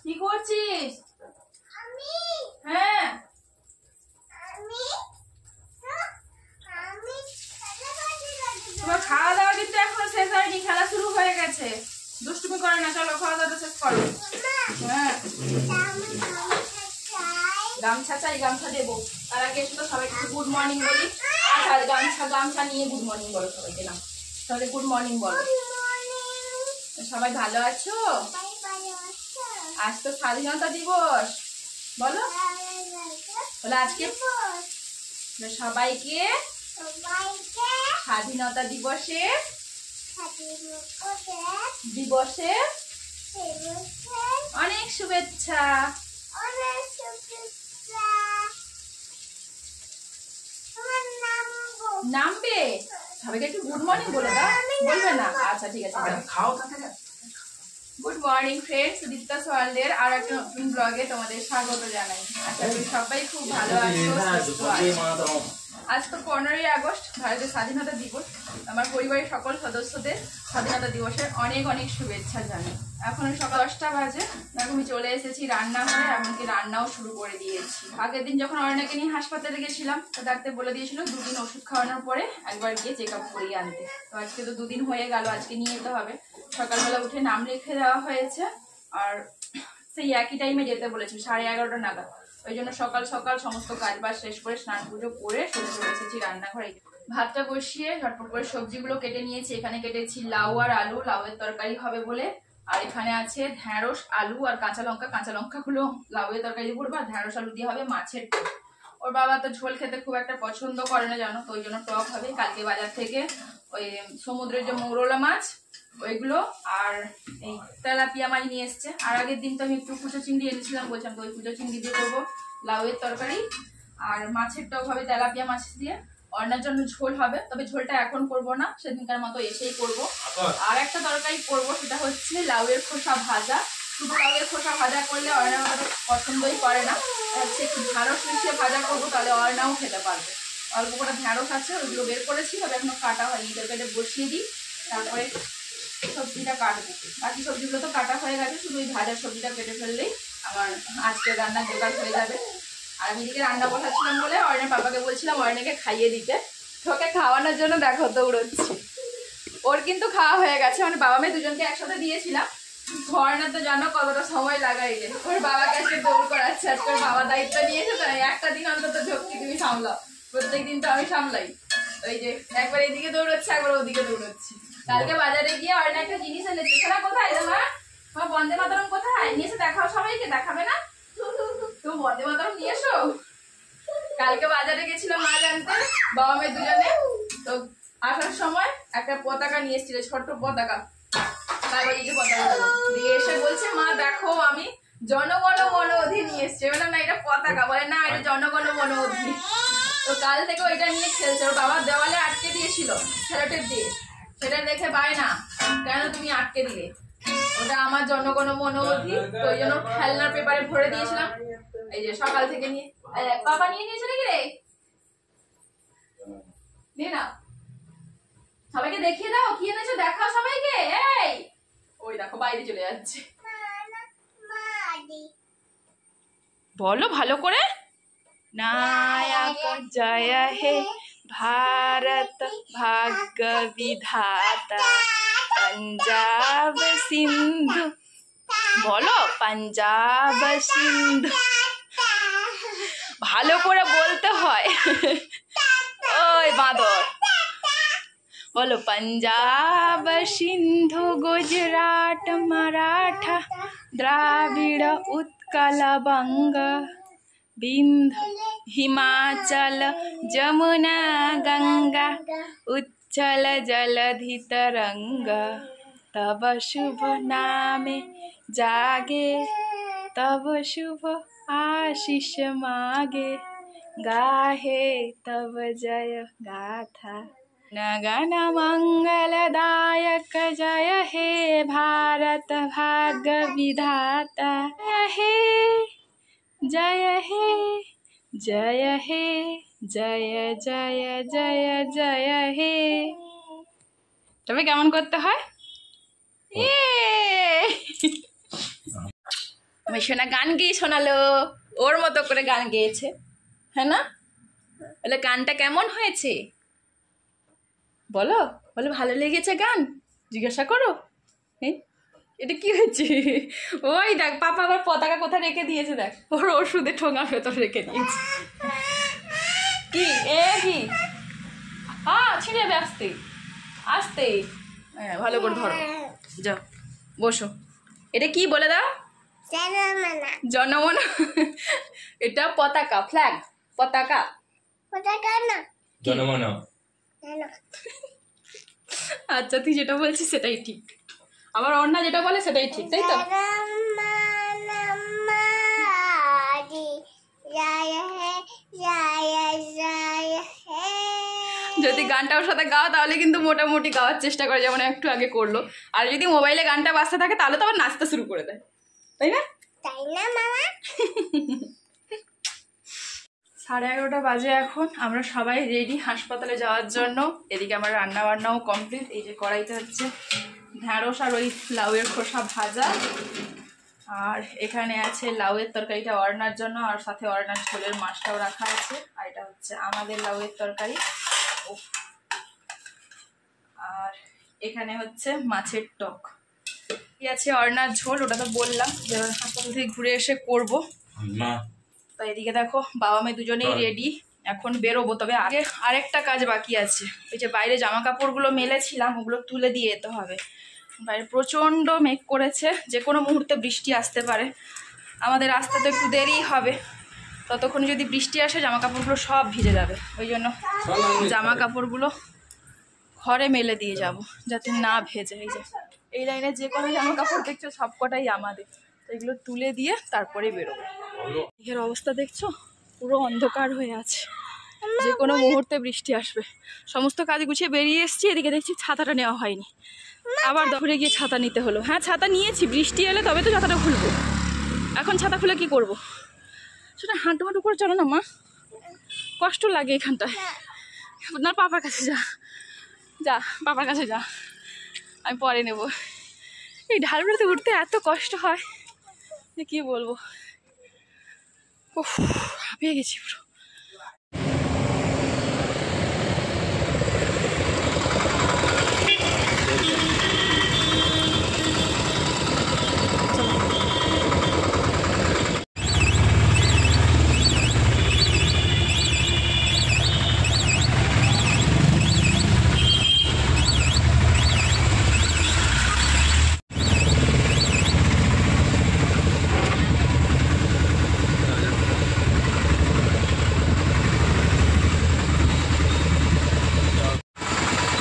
কি করছিস? হ্যাঁ তোমার খাওয়া দাওয়া কিন্তু এখনো শেষ হয়নি, খেলা শুরু হয়ে গেছে। দুষ্টুমি করে না, চলো খাওয়া দাওয়া শেষ করো। হ্যাঁ গামছা চাই, গামছা দেবো। তার আগে এসে তো সবাইকে গুড মর্নিং বলি। আচ্ছা গামছা গামছা নিয়ে গুড মর্নিং বলো সবাইকে। না তাহলে গুড মর্নিং বলো। সবাই ভালো আছো? আজ তো স্বাধীনতা দিবস, বলো বলে আজকে সবাইকে স্বাধীনতা দিবসের অনেক শুভেচ্ছা। নামবে সবাইকে একটু গুড মর্নিং বলে দাও। বলবে না? আচ্ছা ঠিক আছে, খাও। গুড মর্নিং ফ্রেন্ডস, সুদীপ্তাস ওয়ার্ল্ডের আর একটা নতুন ব্লগে তোমাদের স্বাগত জানাই। আশা করি সবাই খুব ভালো আছো। আজ তো 15ই আগস্ট, ভারতের স্বাধীনতা দিবস। আমার পরিবারের সকল সদস্যদের স্বাধীনতা দিবসের অনেক অনেক শুভেচ্ছা জানাই। এখন সকাল 10টা বাজে, আমি চলে এসেছি রান্নাঘরে, এমনকি রান্নাও শুরু করে দিয়েছি। আগের দিন যখন অরণ্যকে নিয়ে হাসপাতালে গেছিলাম, তো ডাক্তার বলে দিয়েছিল 2 দিন ওষুধ খাওয়ানোর পরে একবার গিয়ে চেক আপ করিয়ে আনতে। তো আজকে তো 2 দিন হয়ে গেল, আজকে নিয়ে যেতে হবে। সকালবেলা উঠে নাম লিখে দেওয়া হয়েছে, আর সেই একই টাইমে যেতে বলেছে 11:30 নাগাদ। ওই জন্য সকাল সকাল সমস্ত কাজ বাজ শেষ করে স্নান পুজো করে সোজা চলে এসেছি রান্নাঘরে। ভাতটা বসিয়ে ঝটপট করে সবজিগুলো কেটে নিয়েছি। এখানে কেটেছি লাউ আর আলু, লাউয়ের তরকারি হবে বলে। আর এখানে আছে ঢ্যাঁড়স, আলু আর কাঁচা লঙ্কা। কাঁচা লঙ্কাগুলো লাউয়ের তরকারি করবো, আর ঢ্যাঁড়স আলু দিয়ে হবে মাছের টক। ওর বাবা তো ঝোল খেতে খুব একটা পছন্দ করে না জানো, তো ওই জন্য টক হবে। কালকে বাজার থেকে ওই সমুদ্রের যে মৌরলা মাছ ওইগুলো আর এই তেলাপিয়া মাছ নিয়ে এসছে। আর আগের দিন তো আমি একটু কুচো চিংড়ি এনেছিলাম, বলছিলাম তো ওই কুচো চিংড়ি দিয়ে করবো লাউয়ের তরকারি। আর মাছের টক হবে তেলাপিয়া মাছ দিয়ে। অন্যের জন্য ঝোল হবে, তবে ঝোলটা এখন করব না, সেদিনকার মতো এসেই করব। আর একটা তরকারি করব, সেটা হচ্ছে লাউয়ের খোসা ভাজা। শুধু লাউয়ের খোসা ভাজা করলে অর্ণা পছন্দই করে না, হচ্ছে একটু ঢ্যাঁড়স মিশিয়ে ভাজা করবো, তাহলে অর্ণাও খেতে পারবে। অল্প করে ঢ্যাঁড়স আছে, ওইগুলো বের করেছি, তবে এখনো কাটা হয়নি। তরকারিটা বসিয়ে দিই, তারপরে সবজিটা কাটবো। বাকি সবজিগুলো তো কাটা হয়ে গেছে, শুধু ওই ভাজার সবজিটা কেটে ফেললেই আমার আজকে রান্নার জোগাড় হয়ে যাবে। আর আমি এদিকে রান্না বসাচ্ছিলাম বলে অর্ণের পাপাকে বলছিলাম অর্ণকে খাইয়ে দিতে। তোকে খাওয়ানোর জন্য দেখো দৌড়চ্ছি। ওর কিন্তু খাওয়া হয়ে গেছে, মানে বাবা মেয়ে দুজনকে একসাথে দিয়েছিলাম। অর্ণার তো জানো কতটা সময় লাগাই যে ওর বাবাকে আজকে দৌড় করাচ্ছে। আজকে ওর বাবা দায়িত্ব নিয়েছে, তাই একটা দিন অন্তত ঝক্কি তুমি সামলাও। প্রত্যেক দিন তো আমি সামলাই। ওই যে একবার এইদিকে দৌড়চ্ছে, একবার ওদিকে দৌড়চ্ছি। কালকে বাজারে গিয়ে অর্ণা একটা জিনিস এনেছে। সেটা কোথায় তোমার বন্দে মাতরম কোথায় নিয়েছে? দেখাও সবাইকে। দেখাবে না? তো বন্দে মাতরম নিয়ে এসো। কালকে বাজারে গেছিলাম মাছ আনতে, বাবা মেয়ে দুজনে। তো আসার সময় একটা পতাকা নিয়ে এসেছিল, ছোট্ট পতাকা, কাগজে যে পতাকা দিয়ে এসে বলছে মা দেখো আমি জনগণ মন অধি নিয়ে এসছি। বললাম না এটা পতাকা। বলে না এটা জনগণ মন অধি। তো কাল থেকে ওইটা নিয়ে খেলছে। ওর বাবা দেওয়ালে আটকে দিয়েছিল সেলোটেপ দিয়ে, সেটা দেখে পায় না কেন তুমি আটকে দিলে, ওটা আমার জনগণ মন অধি। তো ওই জন্য খেলনার পেপারে ভরে দিয়েছিলাম। এই যে সকাল থেকে নিয়ে বাবা নিয়ে নিয়েছে নাকি রে, নিয়ে না সবাইকে দেখিয়ে দাও কি এনেছো, দেখাও সবাইকে। এই ওই দেখো বাইরে চলে যাচ্ছে, বলো ভালো করে। নায়ক জয় হে ভারত ভাগ্য বিধাতা पंजाब सिंधु, বলো पंजाब सिंधु। ভালো করে বলতে হয়। ওই বাঁদর বলো पंजाब सिंधु गुजरात मराठा द्राविड़ उत्कल बंग बिंध्य हिमाचल जमुना गंगा उच्चल जलधि तरंगा तब शुभ नामे जागे तब शुभ आशीष मागे गाहे तब जय गाथा नगन मंगलदायक जय हे भारत भाग्य विधाता हे जय हे जय हे जय जय जय जय हे। তবে কেমন করতে হয়? আমার সোনা গান গেয়ে শোনালো, ওর মতো করে গান গেয়েছে, হ্যাঁ না? বলে গানটা কেমন হয়েছে বলো, বলে ভালো লেগেছে গান, জিজ্ঞাসা করো। হ্যাঁ, এটা কি হয়েছে? ওই দেখ পাপা আবার পতাকা কোথায় রেখে দিয়েছে, দেখ ওর ওষুধে ঠোঙা ভেতর রেখে দিয়েছে। কি এ কি? হ্যাঁ ছিঁড়ে যাবে, আসতে আসতে। হ্যাঁ ভালো করে ধরো, যাও বসো। এটা কি বলে দাও? জনমন। এটা পতাকা, ফ্ল্যাগ, পতাকা, পতাকা না জনমন। আচ্ছা তুই যেটা বলছিস সেটাই ঠিক, আমার অন্যা যেটা বলে সেটাই ঠিক, তাই তো? যদি গানটা ওর সাথে গাও তাহলে কিন্তু মোটামুটি গাওয়ার চেষ্টা করে, যেমন একটু আগে করলো। আর যদি মোবাইলে গানটা বাজতে থাকে তাহলে তো আবার নাচতে শুরু করে দেয়, তাই না? তাই না মামা? 11:30 বাজে এখন, আমরা সবাই রেডি হাসপাতালে যাওয়ার জন্য। এদিকে আমার রান্না বান্নাও কমপ্লিট। এই যে কড়াইতে হচ্ছে ঢ্যাঁড়স আর ওই লাউয়ের খোসা ভাজা, আর এখানে আছে লাউয়ের তরকারিটা অর্ণার জন্য, আর সাথে অর্ণার ঝোলের মাছটাও রাখা আছে। আর এটা হচ্ছে আমাদের লাউয়ের তরকারি। আর এখানে হচ্ছে মাছের টক। কি আছে অর্ণার ঝোল, ওটা তো বললাম যে হাসপাতাল থেকে ঘুরে এসে করবো। তো এদিকে দেখো বাবা মেয়ে দুজনেই রেডি, এখন বেরোবো। তবে আগে আরেকটা কাজ বাকি আছে, ওই যে বাইরে জামা কাপড়গুলো মেলেছিলাম ওগুলো তুলে দিয়ে যেতে হবে। বাইরে প্রচণ্ড মেঘ করেছে, যে কোনো মুহূর্তে বৃষ্টি আসতে পারে। আমাদের আসতে তো একটু দেরি হবে, ততক্ষণ যদি বৃষ্টি আসে জামা কাপড়গুলো সব ভিজে যাবে। ওই জন্য জামা কাপড়গুলো ঘরে মেলে দিয়ে যাব যাতে না ভেজে। এই যে এই লাইনে যে কোনো জামা কাপড় দেখছো সব কটাই আমাদের, তো এগুলো তুলে দিয়ে তারপরে বেরোবো। এর অবস্থা দেখছো, পুরো অন্ধকার হয়ে আছে, যে কোনো মুহূর্তে বৃষ্টি আসবে। সমস্ত কাজ গুছিয়ে বেরিয়ে এসেছি, এদিকে দেখছি ছাতাটা নেওয়া হয়নি, আবার দখলে গিয়ে ছাতা নিতে হলো। হ্যাঁ ছাতা নিয়েছি, বৃষ্টি এলে তবে তো ছাতাটা খুলবো, এখন ছাতা খুলে কি করবো? সেটা হাঁটু হাঁটু করে চলো না মা, কষ্ট লাগে এখানটায়। আপনার পাপার কাছে যা, যা পাপার কাছে যা, আমি পরে নেব। এই ঢালগুলোতে উঠতে এত কষ্ট হয় যে কি বলবো, হাঁপিয়ে গেছি পুরো।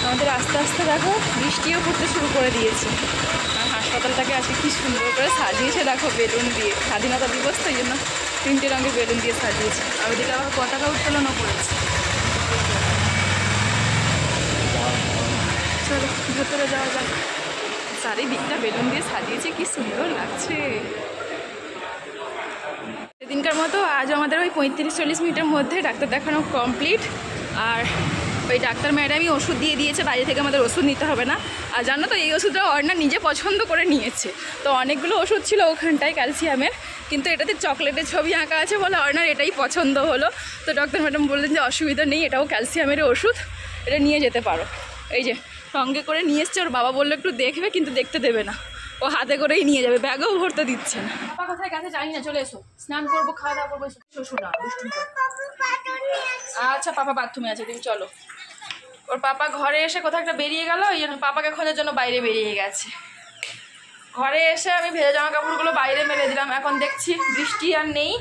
আমাদের আস্তে আস্তে দেখো বৃষ্টিও পড়তে শুরু করে দিয়েছে। আর হাসপাতালটাকে আজকে কি সুন্দর করে সাজিয়েছে দেখো বেলুন দিয়ে, স্বাধীনতা দিবস তো এই জন্য 3টে রঙের বেলুন দিয়ে সাজিয়েছে। আর ওদিকে আবার পতাকা উত্তোলনও করেছে। চলো ভেতরে যাওয়া যাক, চারিদিকটা বেলুন দিয়ে সাজিয়েছে, কি সুন্দর লাগছে। সেদিনকার মতো আজ আমাদের ওই 35-40 মিনিটের মধ্যে ডাক্তার দেখানো কমপ্লিট। আর ওই ডাক্তার ম্যাডামই ওষুধ দিয়ে দিয়েছে, বাইরে থেকে আমাদের ওষুধ নিতে হবে না। আর জানো তো এই ওষুধটা অর্ণা নিজে পছন্দ করে নিয়েছে। তো অনেকগুলো ওষুধ ছিল ওখানটায় ক্যালসিয়ামের, কিন্তু এটাতে চকলেটের ছবি আঁকা আছে বলে অর্ণার এটাই পছন্দ হলো। তো ডক্টর ম্যাডাম বললেন যে অসুবিধা নেই, এটাও ক্যালসিয়ামের ওষুধ, এটা নিয়ে যেতে পারো। এই যে সঙ্গে করে নিয়ে এসছে, ওর বাবা বললো একটু দেখবে, কিন্তু দেখতে দেবে না, ও হাতে করেই নিয়ে যাবে, ব্যাগেও ভরতে দিচ্ছে না। পাপা কোথায় গেছে জানি না, চলে এসো, স্নান করবো খাওয়া দাওয়া করবো, শ্বশুর না দুষ্টুমি করো। আচ্ছা পাপা বাথরুমে আছে, তুমি চলো। ওর পাপা ঘরে এসে কোথাও একটা বেরিয়ে গেল, ওই জন্য পাপাকে খোঁজার জন্য বাইরে বেরিয়ে গেছে। ঘরে এসে আমি ভেজা জামা কাপড়গুলো বাইরে মেলে দিলাম, এখন দেখছি বৃষ্টি আর নেই,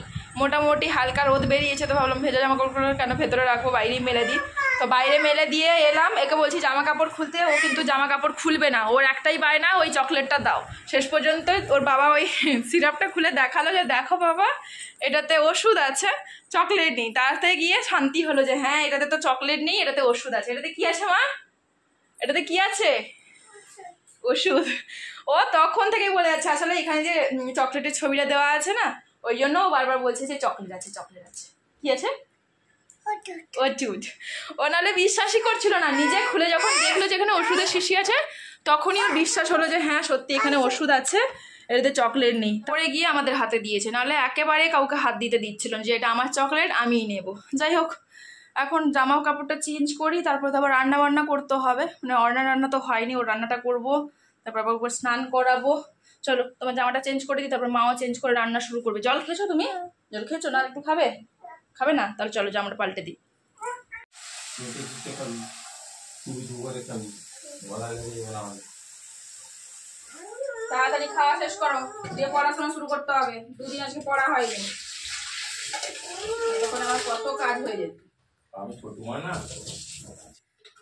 মোটামুটি হালকা রোদ বেরিয়েছে। তো ভাবলাম ভেজা জামা কাপড়গুলো কেন ভেতরে রাখবো, বাইরেই মেলে দিই। তো বাইরে মেলে দিয়ে এলাম, একে বলছি জামা কাপড় খুলতে, ও কিন্তু জামা কাপড় খুলবে না, ওর একটাই বায়না ওই চকলেটটা দাও। শেষ পর্যন্ত ওর বাবা ওই সিরাপটা খুলে দেখালো যে দেখো বাবা এটাতে ওষুধ আছে, চকলেট নেই। তাতে গিয়ে শান্তি হলো যে হ্যাঁ এটাতে তো চকলেট নেই, এটাতে ওষুধ আছে। এটাতে কি আছে মা, এটাতে কি আছে? ওষুধ। ও তখন থেকেই বলে যাচ্ছে আসলে এখানে যে চকলেটের ছবিটা দেওয়া আছে না, ওই জন্য ও বারবার বলছে যে চকলেট আছে, চকলেট আছে। কি আছে? ওষুধ। ও নাহলে বিশ্বাসই করছিল না, নিজে খুলে যখন দেখলো যেখানে ওষুধের শিশি আছে তখনই ওর বিশ্বাস হলো যে হ্যাঁ সত্যি এখানে ওষুধ আছে, এতে চকলেট নেই। তারপরে গিয়ে আমাদের হাতে দিয়েছে, নাহলে একেবারে কাউকে হাত দিতে দিচ্ছিল যে এটা আমার চকলেট আমিই নেব। যাই হোক, এখন জামা কাপড়টা চেঞ্জ করি, তারপর তো আবার রান্না বান্না করতে হবে। মানে রান্না তো হয়নি, ওর রান্নাটা করবো, তারপর আবার উপর স্নান করাবো। চলো তোমার জামাটা চেঞ্জ করে দিই, তারপর মাও চেঞ্জ করে রান্না শুরু করবে। জল খেয়েছো তুমি? জল খেয়েছো না? একটু খাবে? খাবে না? তাহলে চলো জামাটা পাল্টে দিই। তাড়াতাড়ি খাওয়া শেষ করো, দিয়ে পড়াশোনা শুরু করতে হবে। দুদিন আজকে পড়া হয়নি, তখন আমার কত কাজ হয়ে যেত।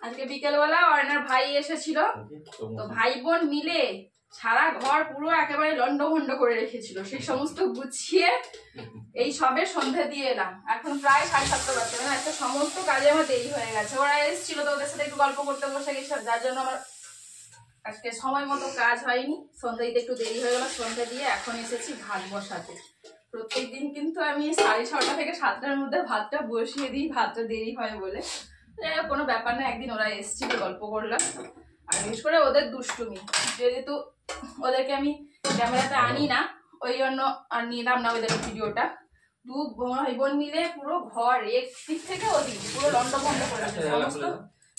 আজকে বিকেলবেলা অর্ণার ভাই এসেছিল, তো ভাই বোন মিলে সারা ঘর পুরো একেবারে লন্ডভন্ড করে রেখেছিল। সেই সমস্ত গুছিয়ে এই সবে সন্ধ্যে দিয়ে এলাম, এখন প্রায় 7:30 বাজছে। মানে একটা সমস্ত কাজে আমার দেরি হয়ে গেছে। ওরা এসেছিল তো ওদের সাথে একটু গল্প করতে বসে গেছি, যার জন্য আমার আজকে সময় মতো কাজ হয়নি। সন্ধ্যা দিতে একটু দেরি হয়ে গেল, সন্ধ্যা দিয়ে এখন এসেছি ভাত বসাতে। প্রত্যেকদিন কিন্তু আমি 6:30 থেকে 7টার মধ্যে ভাতটা বসিয়ে দিই, ভাতটা দেরি হয় বলে। কোনো ব্যাপার না, একদিন ওরা এসেছিল গল্প করলাম। আর বিশেষ করে ওদের দুষ্টুমি, যেহেতু ওদেরকে আমি ক্যামেরাতে আনি না, ওই জন্য আর নিলাম না ওদের ভিডিওটা। দু ভাই বোন মিলে পুরো ঘর এক দিক থেকে ওদিক পুরো লন্ডভন্ড করে সমস্ত।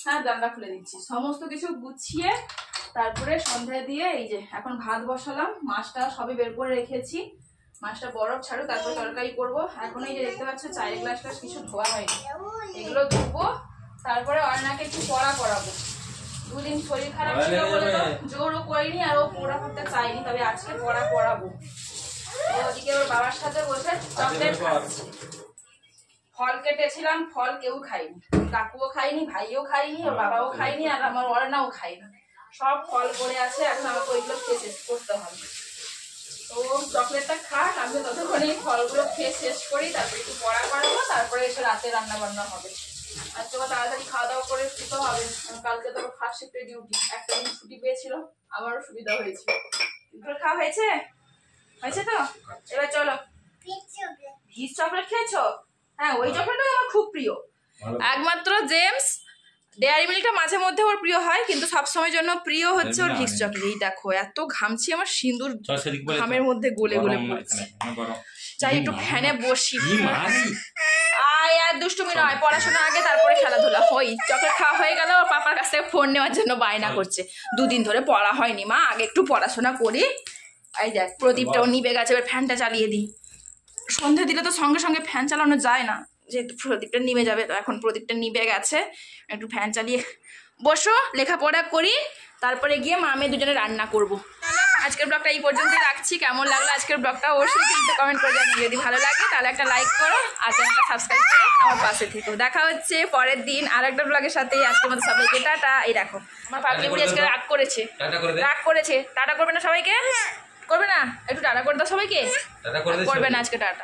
হ্যাঁ, জানলা খুলে দিচ্ছি। সমস্ত কিছু গুছিয়ে তারপরে সন্ধ্যা দিয়ে এই যে এখন ভাত বসালাম। মাছটা সবই বের করে রেখেছি, মাছটা বরফ ছাড়ো, তারপর তরকারি করবো। এখন এই যে দেখতে পাচ্ছ চায়ের গ্লাস টাস কিছু ধোয়া হয়নি, এগুলো ধুবো। তারপরে অর্ণাকে একটু পড়া করাবো। দুদিন শরীর খারাপ ছিল বলে তো জোরও করিনি, আর ও পড়া করতে চাইনি, তবে আজকে পড়া করাবো। ওদিকে ওর বাবার সাথে বসে চকলেট খাচ্ছে। ফল কেটেছিলাম, ফল কেউ খায়নি, কাকুও খায়নি, ভাইও খায়নি, ওর বাবাও খায়নি, আর আমার অর্ণাও খায়নি। সব ফল পড়ে আছে, এখন আমাকে ওইগুলো খেয়ে শেষ করতে হবে। তো চকলেটটা খাক, আমি ততক্ষণে ফলগুলো খেয়ে শেষ করি, তারপরে একটু পড়া করাবো, তারপরে এসে রাতে রান্না বান্না হবে। আর তোমার তাড়াতাড়ি খাওয়া দাওয়া করে শুতে হবে, কালকে তো ফার্স্ট শিফটে ডিউটি। একটা দিন ছুটি পেয়েছিল, আমারও সুবিধা হয়েছে। খাওয়া হয়েছে? হয়েছে তো? এবার চলো। ঘিস চকলেট খেয়েছো? হ্যাঁ, ওই চকলেটটা আমার খুব প্রিয়। একমাত্র জেমস ডেয়ারি মিল্কটা মাঝে মধ্যে ওর প্রিয় হয়, কিন্তু সবসময় জন্য প্রিয় হচ্ছে ওর ঘিস চকলেট। এই দেখো এত ঘামছি, আমার সিঁদুর ঘামের মধ্যে গলে গলে পড়ছে। চাই একটু ফ্যানে বসি। আয় আর দুষ্টুমি নয়, পড়াশোনা আগে তারপরে খেলাধুলা। ওই চকলেট খাওয়া হয়ে গেল, ওর পাপার কাছ থেকে ফোন নেওয়ার জন্য বায়না করছে। দুদিন ধরে পড়া হয়নি মা, আগে একটু পড়াশোনা করি। এই দেখ প্রদীপটাও নিভে গেছে, এবার ফ্যানটা চালিয়ে দিই। সন্ধে দিলে তো সঙ্গে সঙ্গে ফ্যান চালানো যায় না, যেহেতু প্রদীপটা নিভে যাবে। তো এখন প্রদীপটা নিভে গেছে, একটু ফ্যান চালিয়ে বসো, লেখাপড়া করি, তারপরে গিয়ে মা আমি দুজনে রান্না করব। আজকের ব্লগটা এই পর্যন্তই রাখছি। কেমন লাগলো আজকের ব্লগটা অবশ্যই কিন্তু কমেন্ট করে জানিয়ে। যদি ভালো লাগে তাহলে একটা লাইক করো, আর চ্যানেলটা সাবস্ক্রাইব করে আমার পাশে থেকো। দেখা হচ্ছে পরের দিন আর একটা ব্লগের সাথে। আজকের মতো সবাইকে টাটা। এই দেখো আমার পাগলি বুড়ি আজকে রাগ করেছে, টাটা করবে না সবাইকে? করবে না? একটু টাটা করে দাও সবাইকে। করবে না আজকে টাটা।